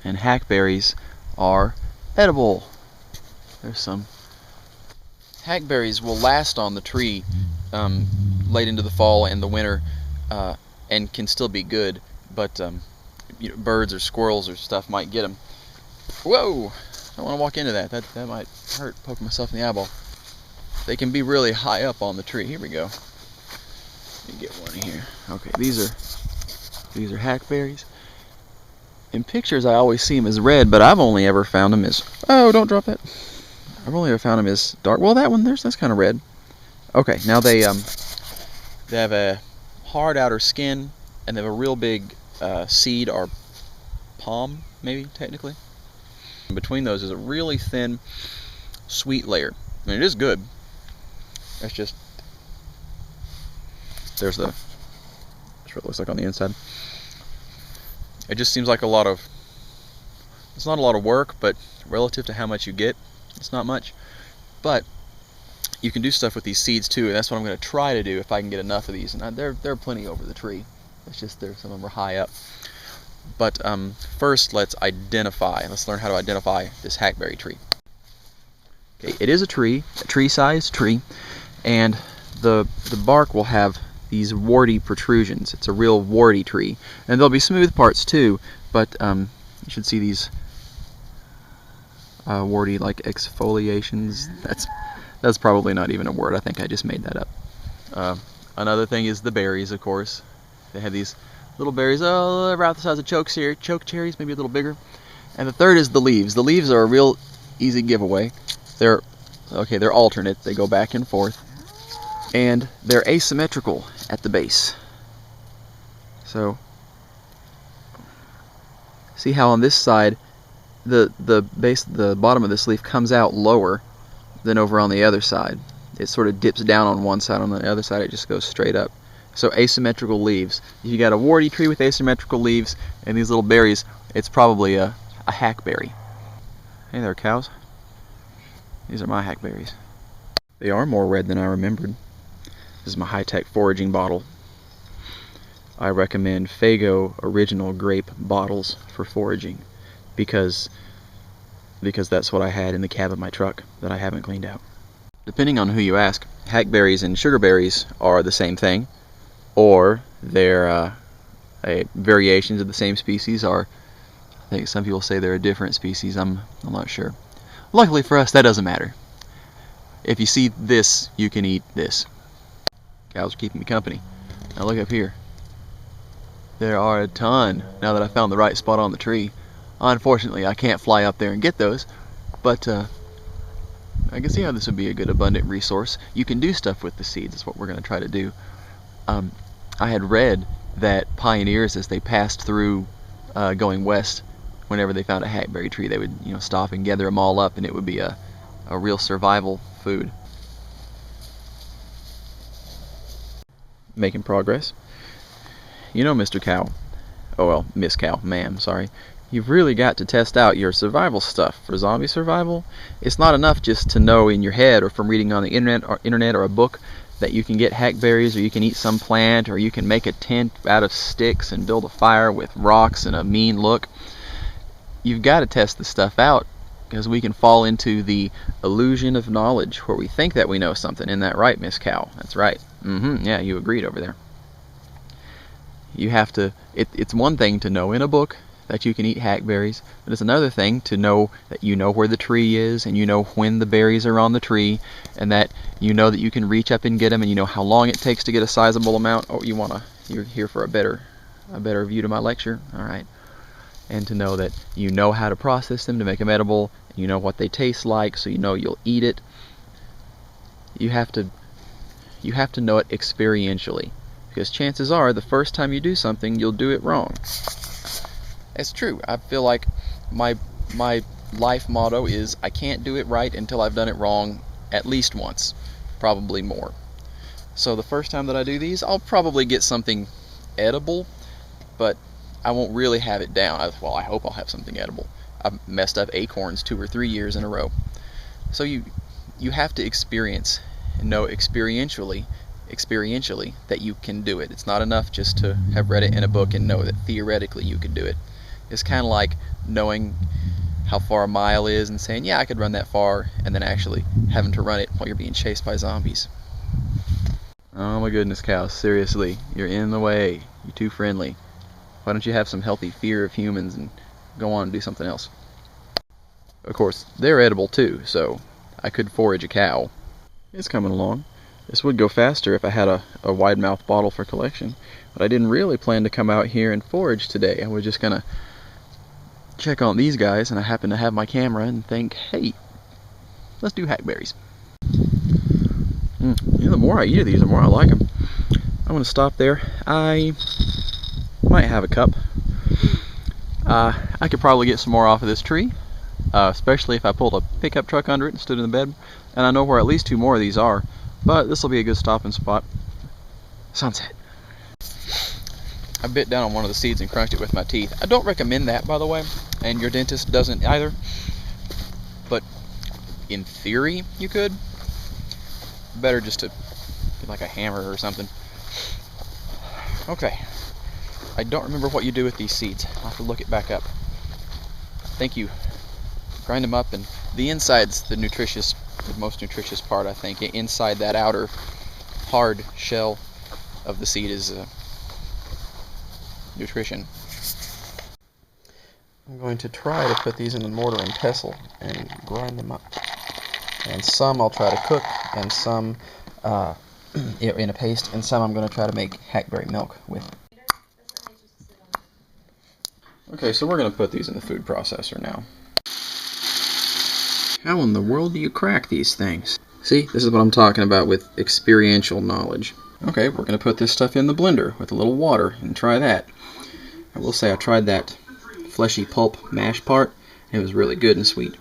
and hackberries are edible. There's some. Hackberries will last on the tree late into the fall and the winter, and can still be good, but birds or squirrels or stuff might get them. Whoa! I don't want to walk into that. That might hurt, poking myself in the eyeball. They can be really high up on the tree. Here we go. Let me get one here. Okay, these are hackberries. In pictures, I always see them as red, but I've only ever found them as... Oh, don't drop that. I've only ever found them as dark. Well, that one, that's kind of red. Okay, now they have a hard outer skin, and they have a real big seed or palm, maybe, technically. In between those is a really thin, sweet layer. I mean, it is good. That's just... That's what it looks like on the inside. It just seems like it's not a lot of work, but relative to how much you get, it's not much. But you can do stuff with these seeds too, and that's what I'm going to try to do if I can get enough of these. And there are plenty over the tree. It's just some of them are high up. But first, let's learn how to identify this hackberry tree. Okay, it is a tree-sized tree, and the bark will have these warty protrusions. It's a real warty tree, and there'll be smooth parts too, but you should see these warty, like, exfoliations. That's probably not even a word. I think I just made that up. Another thing is the berries, of course. They have these little berries, about the size of choke cherries, maybe a little bigger. And the third is the leaves. The leaves are a real easy giveaway. They're alternate. They go back and forth, and they're asymmetrical at the base. So see how on this side the bottom of this leaf comes out lower than over on the other side. It sort of dips down on one side, on the other side it just goes straight up. So asymmetrical leaves. If you got a warty tree with asymmetrical leaves and these little berries, it's probably a hackberry. Hey there, cows. These are my hackberries. They are more red than I remembered. This is my high-tech foraging bottle. I recommend Faygo original grape bottles for foraging because that's what I had in the cab of my truck that I haven't cleaned out. Depending on who you ask, hackberries and sugarberries are the same thing, or they're variations of the same species, or I think some people say they're a different species. I'm not sure. Luckily for us, that doesn't matter. If you see this, you can eat this. Cows are keeping me company. Now look up here. There are a ton, now that I found the right spot on the tree. Unfortunately, I can't fly up there and get those, but I can see how this would be a good abundant resource. You can do stuff with the seeds. That's what we're going to try to do. I had read that pioneers, as they passed through going west, whenever they found a hackberry tree, they would stop and gather them all up, and it would be a real survival food. Making progress. Mr. Cow. Oh well, Miss Cow, ma'am, sorry. You've really got to test out your survival stuff for zombie survival. It's not enough just to know in your head or from reading on the internet or a book that you can get hackberries, or you can eat some plant, or you can make a tent out of sticks and build a fire with rocks and a mean look. You've got to test the stuff out, because we can fall into the illusion of knowledge where we think that we know something. Isn't that right, Miss Cow? That's right. Yeah, you agreed over there. You have to, it's one thing to know in a book that you can eat hackberries, but it's another thing to know that you know where the tree is, and you know when the berries are on the tree, and that you know that you can reach up and get them, and you know how long it takes to get a sizable amount. Oh, you're here for a better view to my lecture. All right. And to know that you know how to process them to make them edible, and you know what they taste like, so you know you'll eat it. You have to know it experientially, because chances are the first time you do something, you'll do it wrong. It's true. I feel like my life motto is I can't do it right until I've done it wrong at least once, probably more. So the first time that I do these, I'll probably get something edible, but I won't really have it down. Well, I hope I'll have something edible. I've messed up acorns 2 or 3 years in a row. So you have to experience and know experientially that you can do it. It's not enough just to have read it in a book and know that theoretically you can do it. It's kind of like knowing how far a mile is and saying, yeah, I could run that far, and then actually having to run it while you're being chased by zombies. Oh my goodness, Cal, seriously, you're in the way. You're too friendly. Why don't you have some healthy fear of humans and go on and do something else? Of course, they're edible too, so I could forage a cow. It's coming along. This would go faster if I had a wide-mouth bottle for collection, but I didn't really plan to come out here and forage today. I was just gonna check on these guys, and I happened to have my camera and think, hey, let's do hackberries. The more I eat of these, the more I like them. I'm gonna stop there. I might have a cup. I could probably get some more off of this tree, especially if I pulled a pickup truck under it and stood in the bed. And I know where at least 2 more of these are, but this will be a good stopping spot. Sunset. I bit down on one of the seeds and crunched it with my teeth. I don't recommend that, by the way, and your dentist doesn't either. But in theory, you could. Better just to get like a hammer or something. Okay. I don't remember what you do with these seeds. I'll have to look it back up. Thank you. Grind them up, and the inside's the most nutritious part, I think. Inside that outer hard shell of the seed is nutrition. I'm going to try to put these in a mortar and pestle and grind them up. And some I'll try to cook, and some in a paste, and some I'm going to try to make hackberry milk with. Okay, so we're going to put these in the food processor now. How in the world do you crack these things? See, this is what I'm talking about with experiential knowledge. Okay, we're going to put this stuff in the blender with a little water and try that. I will say I tried that fleshy pulp mash part. It was really good and sweet.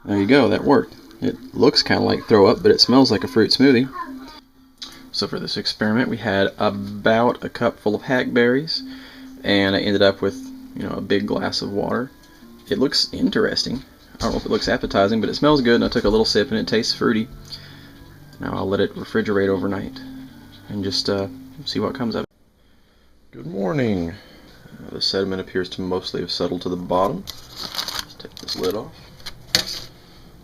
There you go, that worked. It looks kind of like throw up, but it smells like a fruit smoothie. So for this experiment, we had about a cup full of hackberries, and I ended up with, a big glass of water. It looks interesting. I don't know if it looks appetizing, but it smells good, and I took a little sip, and it tastes fruity. Now I'll let it refrigerate overnight and just see what comes of it. Good morning. The sediment appears to mostly have settled to the bottom. Let's take this lid off.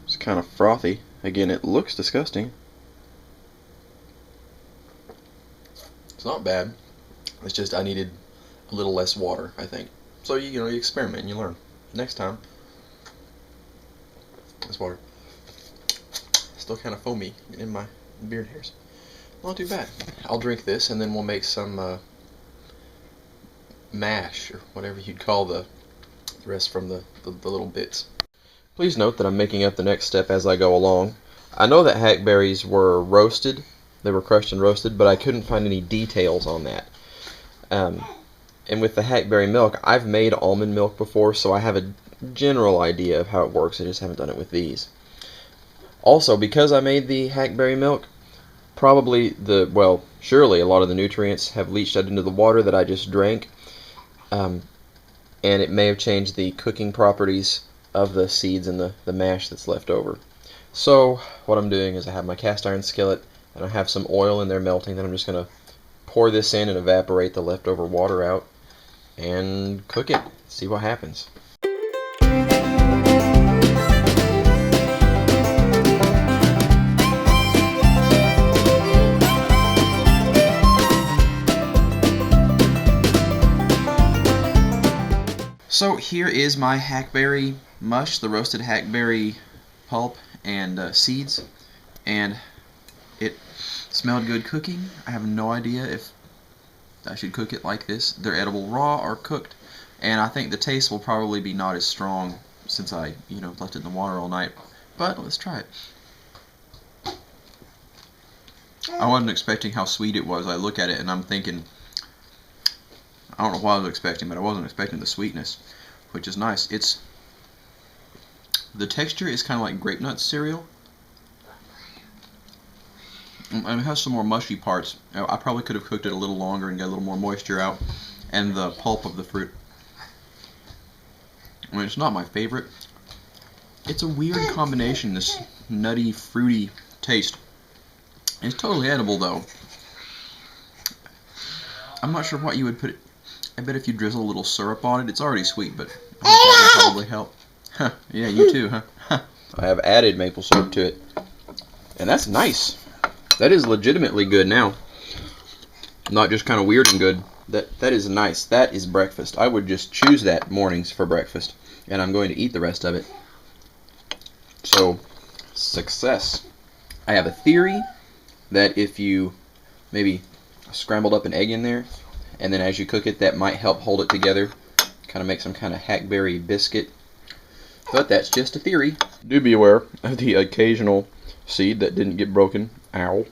It's kind of frothy. Again, it looks disgusting. It's not bad. It's just I needed a little less water, I think. So you experiment and you learn. Next time, this water. Still kind of foamy in my beard hairs. Not too bad. I'll drink this, and then we'll make some mash, or whatever you'd call the rest from the little bits. Please note that I'm making up the next step as I go along. I know that hackberries were roasted. They were crushed and roasted, but I couldn't find any details on that. And with the hackberry milk, I've made almond milk before, so I have a general idea of how it works. I just haven't done it with these. Also, because I made the hackberry milk, surely a lot of the nutrients have leached out into the water that I just drank, and it may have changed the cooking properties of the seeds and the mash that's left over. So what I'm doing is I have my cast iron skillet, and I have some oil in there melting. Then I'm just going to pour this in and evaporate the leftover water out and cook it. See what happens. So here is my hackberry mush, the roasted hackberry pulp and seeds, and it smelled good cooking. I have no idea if I should cook it like this. They're edible raw or cooked, and I think the taste will probably be not as strong since I left it in the water all night, but let's try it. I wasn't expecting how sweet it was. I look at it and I'm thinking, I don't know what I was expecting, but I wasn't expecting the sweetness, which is nice. The texture is kind of like grape nut cereal, and it has some more mushy parts. I probably could have cooked it a little longer and got a little more moisture out, and the pulp of the fruit. I mean, it's not my favorite. It's a weird combination, this nutty, fruity taste. It's totally edible, though. I'm not sure what you would put it. I bet if you drizzle a little syrup on it, it's already sweet, but I think that would probably help. Huh, yeah, you too, huh? I have added maple syrup to it. And that's nice. That is legitimately good now. Not just kind of weird and good. That is nice. That is breakfast. I would just choose that mornings for breakfast. And I'm going to eat the rest of it. So, success. I have a theory that if you maybe scrambled up an egg in there, and then as you cook it, that might help hold it together. Kind of make some kind of hackberry biscuit. But that's just a theory. Do be aware of the occasional seed that didn't get broken. Ow.